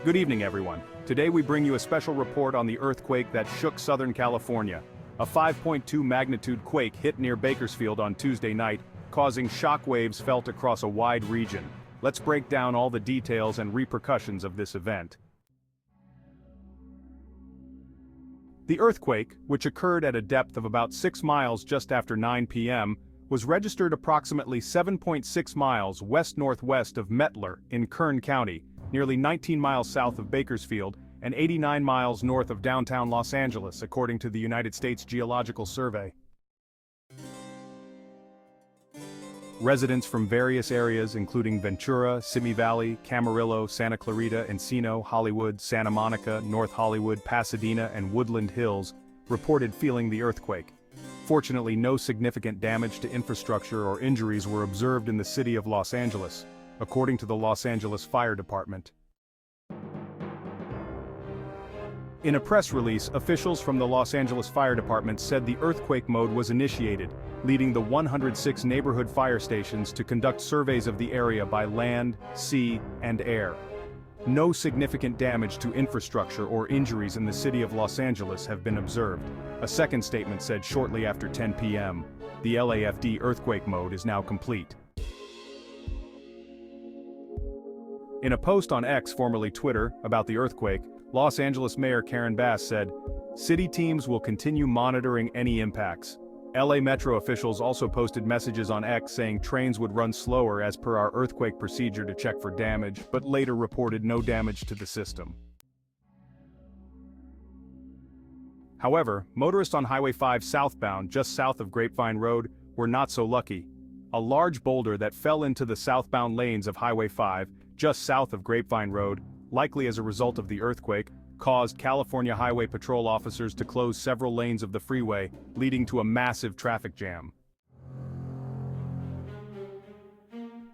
Good evening, everyone. Today we bring you a special report on the earthquake that shook Southern California. A 5.2 magnitude quake hit near Bakersfield on Tuesday night, causing shock waves felt across a wide region. Let's break down all the details and repercussions of this event. The earthquake, which occurred at a depth of about 6 miles just after 9 p.m., was registered approximately 7.6 miles west-northwest of Mettler in Kern County, nearly 19 miles south of Bakersfield, and 89 miles north of downtown Los Angeles, according to the United States Geological Survey. Residents from various areas including Ventura, Simi Valley, Camarillo, Santa Clarita, Encino, Hollywood, Santa Monica, North Hollywood, Pasadena, and Woodland Hills reported feeling the earthquake. Fortunately, no significant damage to infrastructure or injuries were observed in the city of Los Angeles, according to the Los Angeles Fire Department. In a press release, officials from the Los Angeles Fire Department said the earthquake mode was initiated, leading the 106 neighborhood fire stations to conduct surveys of the area by land, sea, and air. No significant damage to infrastructure or injuries in the city of Los Angeles have been observed, a second statement said shortly after 10 p.m. The LAFD earthquake mode is now complete. In a post on X, formerly Twitter, about the earthquake, Los Angeles Mayor Karen Bass said, "City teams will continue monitoring any impacts." LA Metro officials also posted messages on X saying trains would run slower as per our earthquake procedure to check for damage, but later reported no damage to the system. However, motorists on Highway 5 southbound, just south of Grapevine Road, were not so lucky. A large boulder that fell into the southbound lanes of Highway 5, just south of Grapevine Road, likely as a result of the earthquake, caused California Highway Patrol officers to close several lanes of the freeway, leading to a massive traffic jam.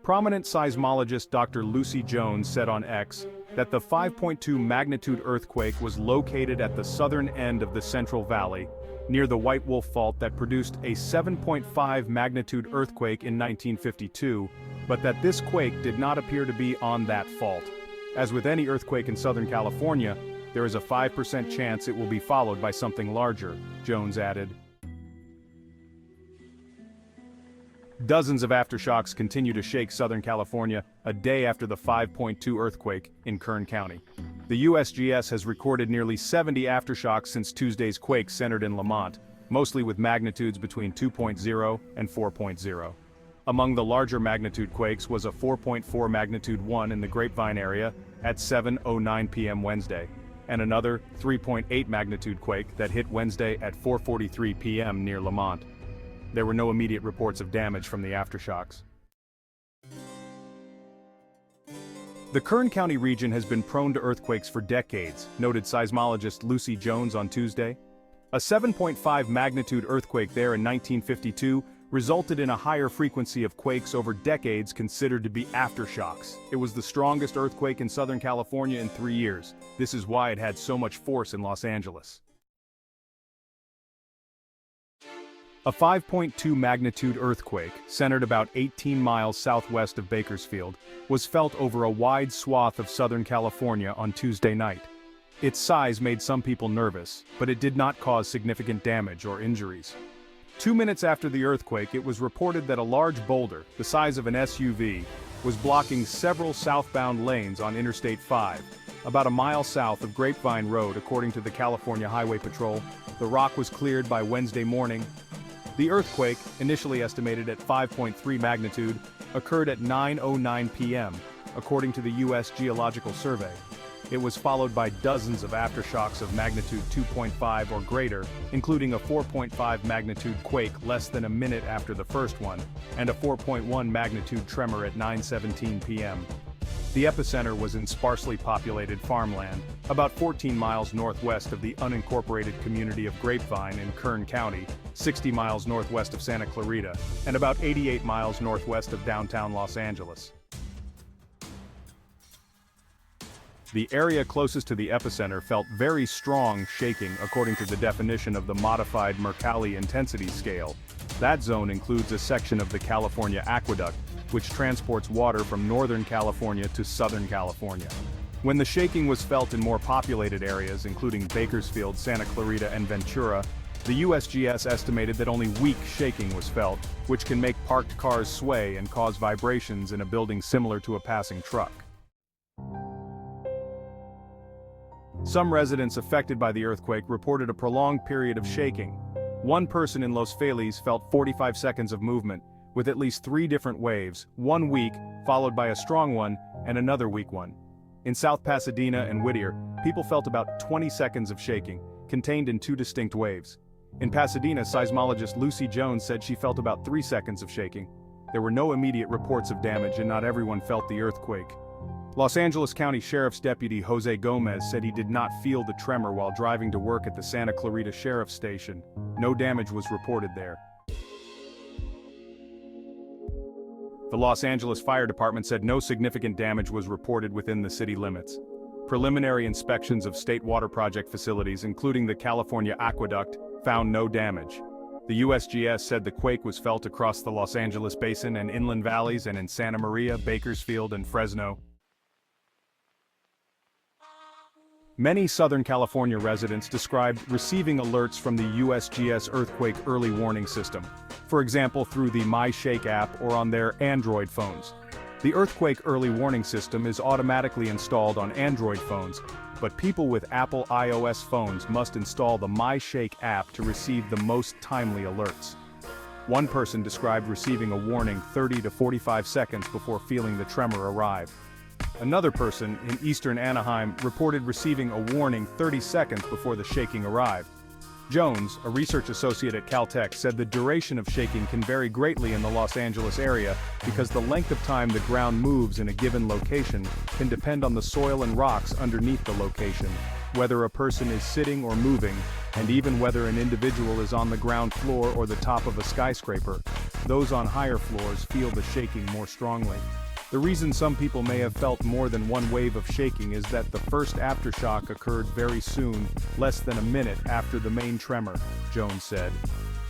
Prominent seismologist Dr. Lucy Jones said on X that the 5.2 magnitude earthquake was located at the southern end of the Central Valley, near the White Wolf Fault that produced a 7.5 magnitude earthquake in 1952, but that this quake did not appear to be on that fault. As with any earthquake in Southern California, there is a 5% chance it will be followed by something larger, Jones added. Dozens of aftershocks continue to shake Southern California a day after the 5.2 earthquake in Kern County. The USGS has recorded nearly 70 aftershocks since Tuesday's quake centered in Lamont, mostly with magnitudes between 2.0 and 4.0. Among the larger magnitude quakes was a 4.4 magnitude one in the Grapevine area at 7:09 p.m. Wednesday, and another 3.8 magnitude quake that hit Wednesday at 4:43 p.m. near Lamont. There were no immediate reports of damage from the aftershocks. The Kern County region has been prone to earthquakes for decades, noted seismologist Lucy Jones on Tuesday. A 7.5 magnitude earthquake there in 1952 resulted in a higher frequency of quakes over decades considered to be aftershocks. It was the strongest earthquake in Southern California in 3 years. This is why it had so much force in Los Angeles. A 5.2 magnitude earthquake, centered about 18 miles southwest of Bakersfield, was felt over a wide swath of Southern California on Tuesday night. Its size made some people nervous, but it did not cause significant damage or injuries. 2 minutes after the earthquake, it was reported that a large boulder, the size of an SUV, was blocking several southbound lanes on Interstate 5, about a mile south of Grapevine Road, according to the California Highway Patrol. The rock was cleared by Wednesday morning. The earthquake, initially estimated at 5.3 magnitude, occurred at 9:09 p.m., according to the U.S. Geological Survey. It was followed by dozens of aftershocks of magnitude 2.5 or greater, including a 4.5 magnitude quake less than a minute after the first one, and a 4.1 magnitude tremor at 9:17 p.m. The epicenter was in sparsely populated farmland, about 14 miles northwest of the unincorporated community of Grapevine in Kern County, 60 miles northwest of Santa Clarita, and about 88 miles northwest of downtown Los Angeles. The area closest to the epicenter felt very strong shaking according to the definition of the modified Mercalli intensity scale. That zone includes a section of the California Aqueduct, which transports water from Northern California to Southern California. When the shaking was felt in more populated areas, including Bakersfield, Santa Clarita, and Ventura, the USGS estimated that only weak shaking was felt, which can make parked cars sway and cause vibrations in a building similar to a passing truck. Some residents affected by the earthquake reported a prolonged period of shaking. One person in Los Feliz felt 45 seconds of movement, with at least 3 different waves, one weak, followed by a strong one, and another weak one. In South Pasadena and Whittier, people felt about 20 seconds of shaking, contained in 2 distinct waves. In Pasadena, seismologist Lucy Jones said she felt about 3 seconds of shaking. There were no immediate reports of damage and not everyone felt the earthquake. Los Angeles County Sheriff's Deputy Jose Gomez said he did not feel the tremor while driving to work at the Santa Clarita Sheriff's Station. No damage was reported there. The Los Angeles Fire Department said no significant damage was reported within the city limits. Preliminary inspections of state water project facilities, including the California Aqueduct, found no damage. The USGS said the quake was felt across the Los Angeles Basin and inland valleys and in Santa Maria, Bakersfield, and Fresno. Many Southern California residents described receiving alerts from the USGS Earthquake Early Warning System, for example through the MyShake app or on their Android phones. The Earthquake Early Warning System is automatically installed on Android phones, but people with Apple iOS phones must install the MyShake app to receive the most timely alerts. One person described receiving a warning 30 to 45 seconds before feeling the tremor arrive. Another person in eastern Anaheim reported receiving a warning 30 seconds before the shaking arrived. Jones, a research associate at Caltech, said the duration of shaking can vary greatly in the Los Angeles area because the length of time the ground moves in a given location can depend on the soil and rocks underneath the location, whether a person is sitting or moving, and even whether an individual is on the ground floor or the top of a skyscraper. Those on higher floors feel the shaking more strongly. The reason some people may have felt more than one wave of shaking is that the first aftershock occurred very soon, less than a minute after the main tremor, Jones said.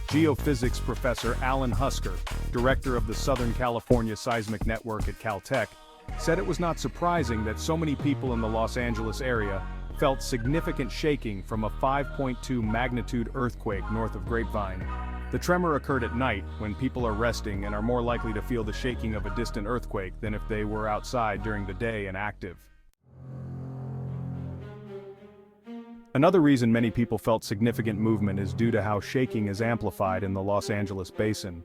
Geophysics professor Alan Husker, director of the Southern California Seismic Network at Caltech, said it was not surprising that so many people in the Los Angeles area felt significant shaking from a 5.2 magnitude earthquake north of Grapevine. The tremor occurred at night, when people are resting and are more likely to feel the shaking of a distant earthquake than if they were outside during the day and active. Another reason many people felt significant movement is due to how shaking is amplified in the Los Angeles Basin.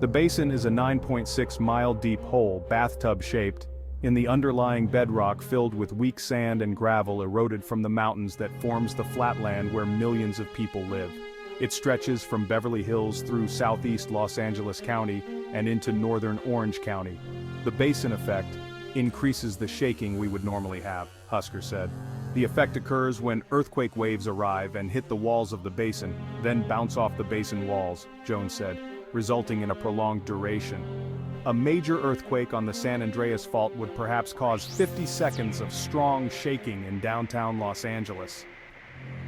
The basin is a 9.6-mile-deep hole, bathtub-shaped, in the underlying bedrock filled with weak sand and gravel eroded from the mountains that forms the flatland where millions of people live. It stretches from Beverly Hills through southeast Los Angeles County and into northern Orange County. The basin effect increases the shaking we would normally have, Husker said. The effect occurs when earthquake waves arrive and hit the walls of the basin, then bounce off the basin walls, Jones said, resulting in a prolonged duration. A major earthquake on the San Andreas Fault would perhaps cause 50 seconds of strong shaking in downtown Los Angeles.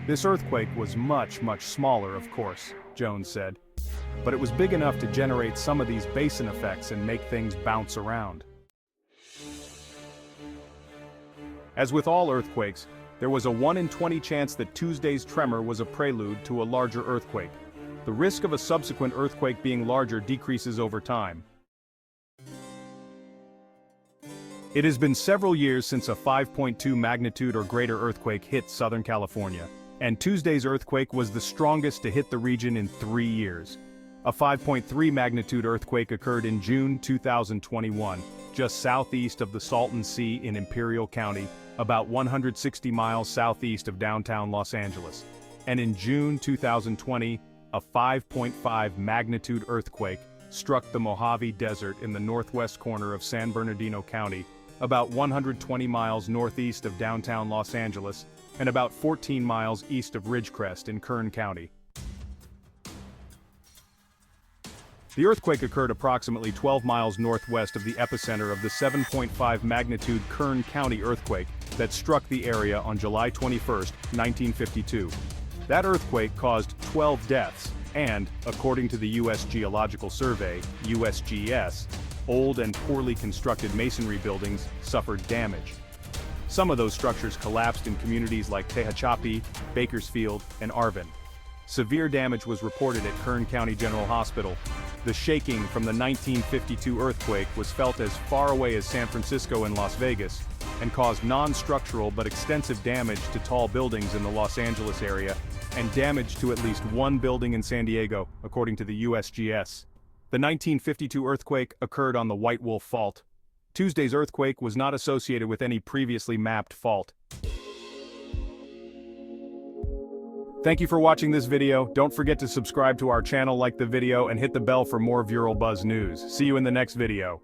This earthquake was much smaller, of course, Jones said, but it was big enough to generate some of these basin effects and make things bounce around. As with all earthquakes, there was a 1 in 20 chance that Tuesday's tremor was a prelude to a larger earthquake. The risk of a subsequent earthquake being larger decreases over time. It has been several years since a 5.2 magnitude or greater earthquake hit Southern California, and Tuesday's earthquake was the strongest to hit the region in 3 years. A 5.3 magnitude earthquake occurred in June 2021, just southeast of the Salton Sea in Imperial County, about 160 miles southeast of downtown Los Angeles. And in June 2020, a 5.5 magnitude earthquake struck the Mojave Desert in the northwest corner of San Bernardino County, about 120 miles northeast of downtown Los Angeles, and about 14 miles east of Ridgecrest in Kern County. The earthquake occurred approximately 12 miles northwest of the epicenter of the 7.5 magnitude Kern County earthquake that struck the area on July 21, 1952. That earthquake caused 12 deaths and, according to the U.S. Geological Survey, USGS, old and poorly constructed masonry buildings suffered damage. Some of those structures collapsed in communities like Tehachapi, Bakersfield, and Arvin. Severe damage was reported at Kern County General Hospital. The shaking from the 1952 earthquake was felt as far away as San Francisco and Las Vegas, and caused non-structural but extensive damage to tall buildings in the Los Angeles area, and damage to at least one building in San Diego, according to the USGS. The 1952 earthquake occurred on the White Wolf Fault. Tuesday's earthquake was not associated with any previously mapped fault. Thank you for watching this video. Don't forget to subscribe to our channel, like the video, and hit the bell for more Viral Buzz news. See you in the next video.